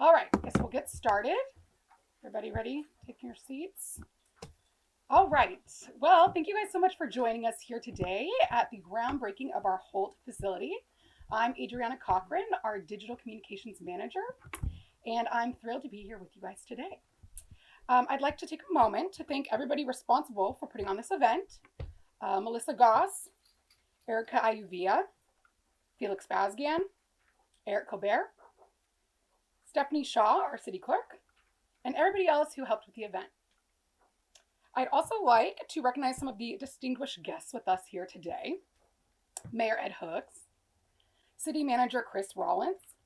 All right, guess we'll get started. Everybody ready? Taking your seats. All right. Well, thank you guys so much for joining us here today at the groundbreaking of our Holt facility. I'm Adriana Cochran, our digital communications manager, and I'm thrilled to be here with you guys today. I'd like to take a moment to thank everybody responsible for putting on this event. Melissa Goss, Erica Ayuvia, Felix Bazgian, Eric Colbert, Stephanie Shaw, our city clerk, and everybody else who helped with the event. I'd also like to recognize some of the distinguished guests with us here today. Mayor Ed Hooks, City Manager Chris Rollins,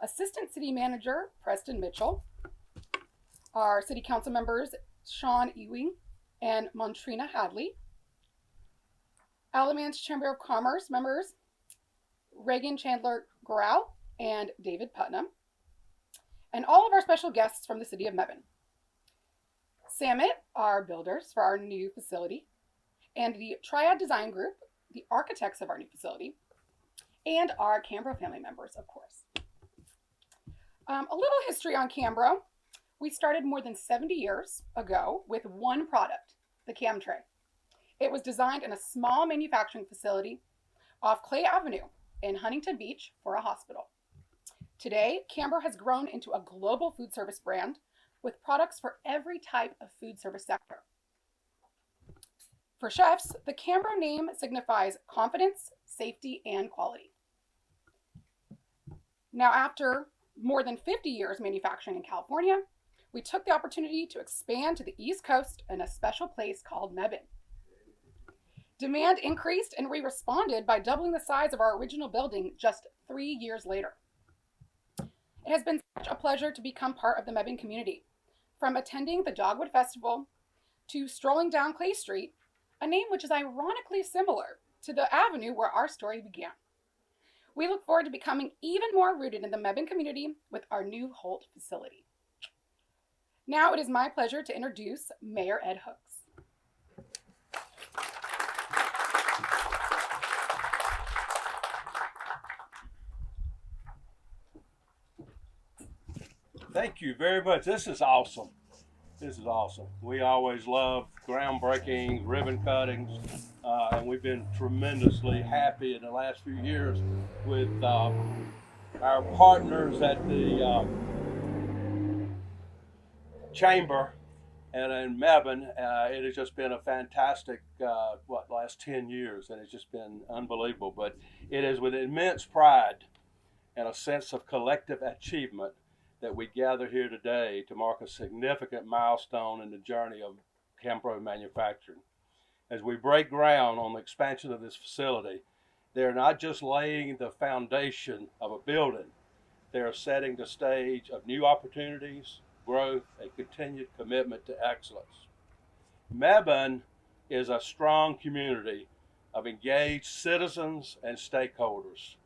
Assistant City Manager Preston Mitchell, our City Council members Sean Ewing and Montrina Hadley, Alamance Chamber of Commerce members Reagan Chandler Grau and David Putnam, and all of our special guests from the city of Mebane. Samet, our builders for our new facility, and the Triad Design Group, the architects of our new facility, and our Cambro family members, of course. A little history on Cambro. We started more than 70 years ago with one product, the Cam Tray. It was designed in a small manufacturing facility off Clay Avenue in Huntington Beach for a hospital. Today, Cambro has grown into a global food service brand with products for every type of food service sector. For chefs, the Cambro name signifies confidence, safety, and quality. Now, after more than 50 years manufacturing in California, we took the opportunity to expand to the East Coast in a special place called Mebane. Demand increased and we responded by doubling the size of our original building just 3 years later. It has been such a pleasure to become part of the Mebane community, from attending the Dogwood Festival to strolling down Clay Street, a name which is ironically similar to the avenue where our story began. We look forward to becoming even more rooted in the Mebane community with our new Holt facility. Now it is my pleasure to introduce Mayor Ed Hooks. Thank you very much. This is awesome. This is awesome. We always love groundbreaking, ribbon cuttings, and we've been tremendously happy in the last few years with our partners at the Chamber and in Mebane. It has just been a fantastic, last 10 years, and it's just been unbelievable. But it is with immense pride and a sense of collective achievement that we gather here today to mark a significant milestone in the journey of Cambro manufacturing. As we break ground on the expansion of this facility, they're not just laying the foundation of a building, they are setting the stage of new opportunities, growth, and continued commitment to excellence. Mebane is a strong community of engaged citizens and stakeholders.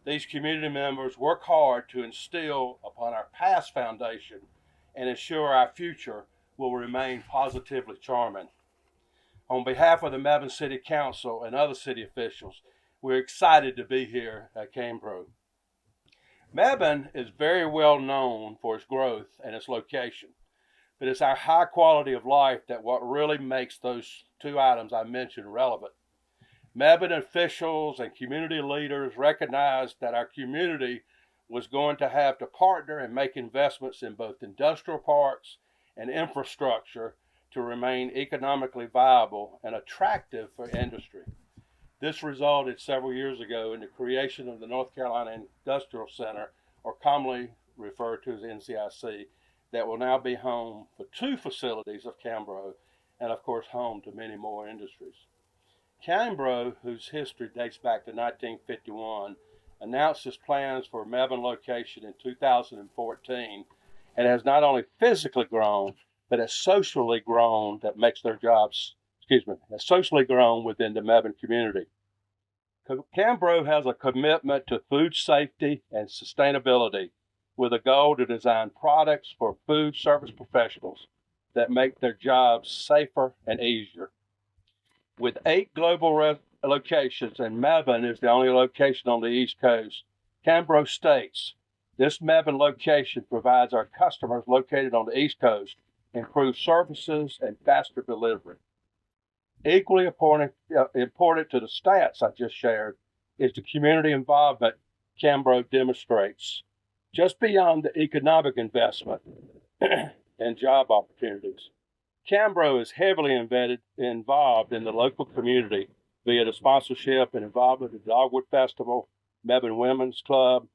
These community members work hard to instill upon our past foundation and ensure our future will remain positively charming. On behalf of the Mebane City Council and other city officials, we're excited to be here at Cambro. Mebane is very well known for its growth and its location, but it's our high quality of life that what really makes those two items I mentioned relevant. Mebane officials and community leaders recognized that our community was going to have to partner and make investments in both industrial parks and infrastructure to remain economically viable and attractive for industry. This resulted several years ago in the creation of the North Carolina Industrial Center, or commonly referred to as NCIC, that will now be home for 2 facilities of Cambro and, of course, home to many more industries. Cambro, whose history dates back to 1951, announced its plans for a Mebane location in 2014 and has not only physically grown, but has socially grown has socially grown within the Mebane community. Cambro has a commitment to food safety and sustainability with a goal to design products for food service professionals that make their jobs safer and easier. With 8 global locations, and Mebane is the only location on the East Coast, Cambro states This Mebane location provides our customers located on the East Coast improved services and faster delivery. Equally important to the stats I just shared is the community involvement Cambro demonstrates. Just beyond the economic investment and job opportunities, Cambro is heavily involved in the local community via the sponsorship and involvement of the Dogwood Festival, Mebane Women's Club,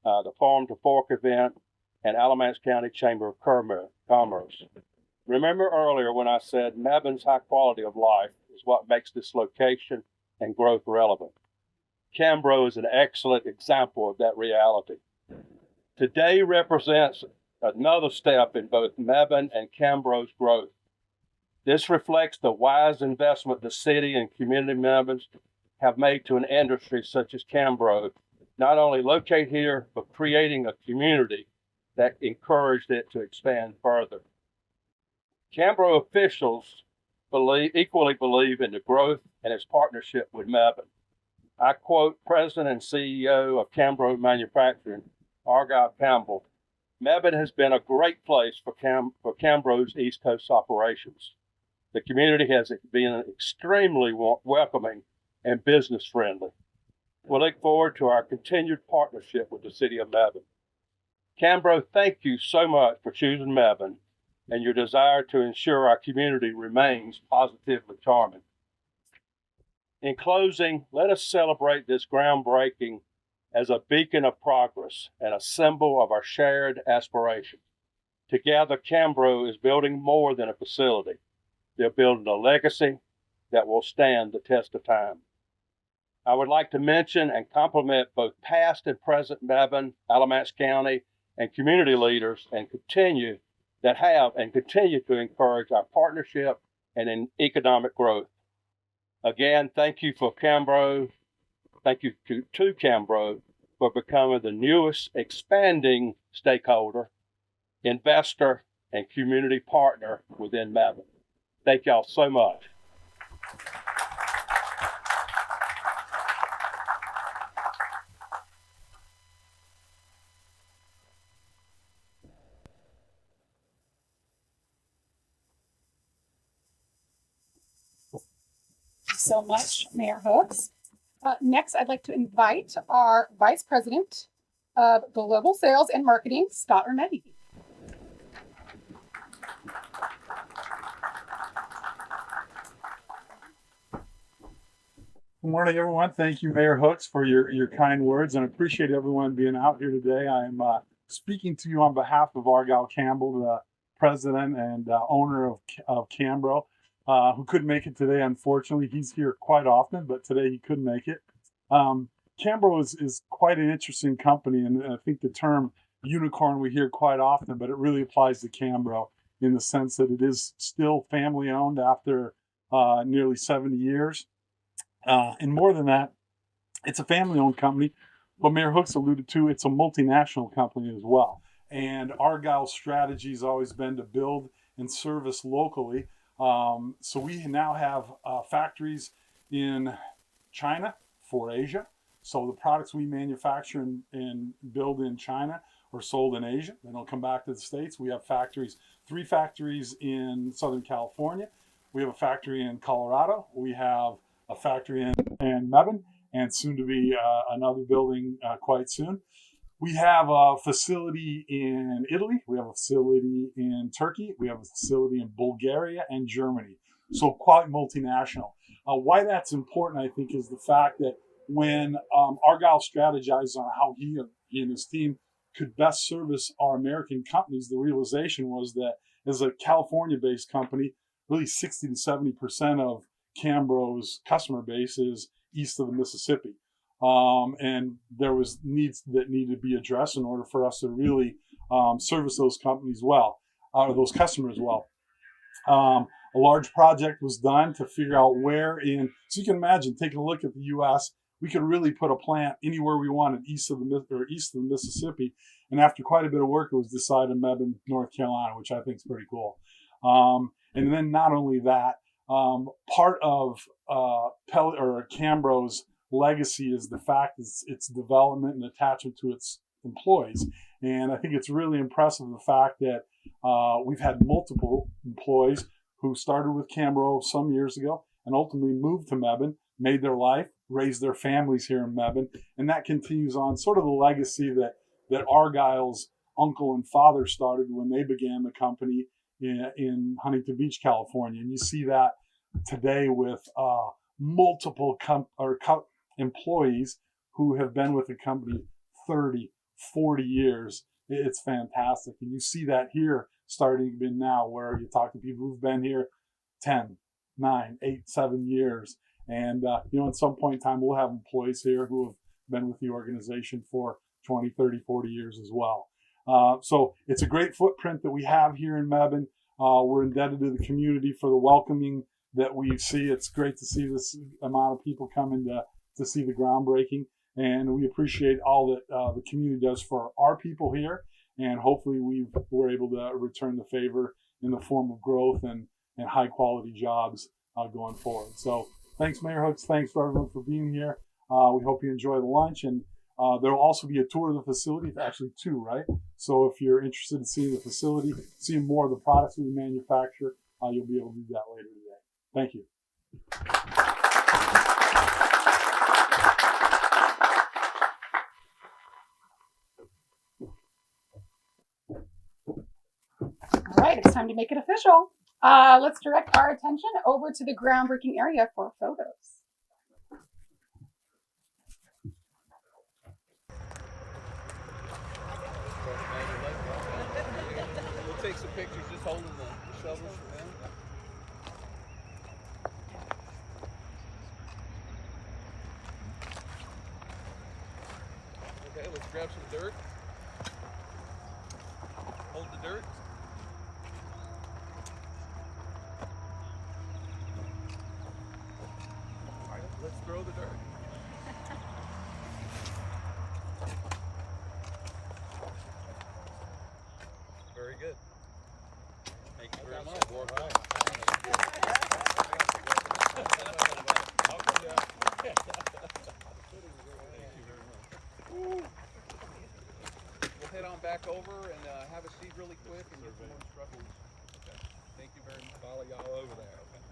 the Farm to Fork event, and Alamance County Chamber of Commerce. Remember earlier when I said Mebane's high quality of life is what makes this location and growth relevant. Cambro is an excellent example of that reality. Today represents another step in both Mebane and Cambro's growth. This reflects the wise investment the city and community members have made to an industry such as Cambro, not only locate here, but creating a community that encouraged it to expand further. Cambro officials equally believe in the growth and its partnership with Mebane. I quote President and CEO of Cambro Manufacturing, Argyle Campbell, "Mebane has been a great place for Cambro's East Coast operations. The community has been extremely welcoming and business friendly. We look forward to our continued partnership with the City of Mebane." Cambro, thank you so much for choosing Mebane and your desire to ensure our community remains positively charming. In closing, let us celebrate this groundbreaking as a beacon of progress and a symbol of our shared aspiration. Together, Cambro is building more than a facility. They're building a legacy that will stand the test of time. I would like to mention and compliment both past and present Mebane, Alamance County, and community leaders and continue to encourage our partnership and in economic growth. Again, thank you for Cambro. Thank you to Cambro for becoming the newest expanding stakeholder, investor, and community partner within Mebane. Thank y'all so much. So much, Mayor Hooks. Next, I'd like to invite our Vice President of Global Sales and Marketing, Scott Ermetti. Good morning, everyone. Thank you, Mayor Hooks, for your kind words, and I appreciate everyone being out here today. I am speaking to you on behalf of Argyle Campbell, the president and owner of Cambro, who couldn't make it today. Unfortunately, he's here quite often, but today he couldn't make it. Cambro is quite an interesting company, and I think the term unicorn we hear quite often, but it really applies to Cambro in the sense that it is still family owned after nearly 70 years. And more than that, it's a family-owned company. But Mayor Hooks alluded to, it's a multinational company as well. And Argyle's strategy has always been to build and service locally. So we now have factories in China for Asia. So the products we manufacture and build in China are sold in Asia. Then they'll come back to the States. We have three factories in Southern California. We have a factory in Colorado. We have a factory in Mebane, and soon to be another building quite soon. We have a facility in Italy. We have a facility in Turkey. We have a facility in Bulgaria and Germany. So quite multinational. Why that's important, I think, is the fact that when Argyle strategized on how he and his team could best service our American companies, the realization was that as a California-based company, really 60 to 70% of Cambro's customer base is east of the Mississippi. And there was needs that needed to be addressed in order for us to really service those companies well, or those customers well. A large project was done to figure out so you can imagine taking a look at the U.S., we could really put a plant anywhere we wanted east of the Mississippi. And after quite a bit of work, it was decided Mebane, North Carolina, which I think is pretty cool. And then not only that, part of Cambro's legacy is the fact its development and attachment to its employees. And I think it's really impressive the fact that we've had multiple employees who started with Cambro some years ago and ultimately moved to Mebane, made their life, raised their families here in Mebane, and that continues on sort of the legacy that Argyle's uncle and father started when they began the company in Huntington Beach, California. And you see that today with multiple employees who have been with the company 30, 40 years. It's fantastic. And you see that here starting now, where you talk to people who've been here 10, 9, 8, 7 years. And, at some point in time, we'll have employees here who have been with the organization for 20, 30, 40 years as well. So it's a great footprint that we have here in Mebane. We're indebted to the community for the welcoming that we see. It's great to see this amount of people coming to see the groundbreaking. And we appreciate all that the community does for our people here. And hopefully we're able to return the favor in the form of growth and high quality jobs going forward. So thanks, Mayor Hooks. Thanks for everyone for being here. We hope you enjoy the lunch. And there will also be a tour of the facility, actually 2, right? So if you're interested in seeing the facility, seeing more of the products that we manufacture, you'll be able to do that later today. Thank you. All right, it's time to make it official. Let's direct our attention over to the groundbreaking area for photos. We'll take some pictures just holding the shovels for them. Okay, let's grab some dirt. Hold the dirt. All right, let's throw the dirt. Very good. Thank you very much. All right. We'll head on back over and have a seat really quick and get some more instructions. Okay. Thank you very much. Follow y'all over there. Okay.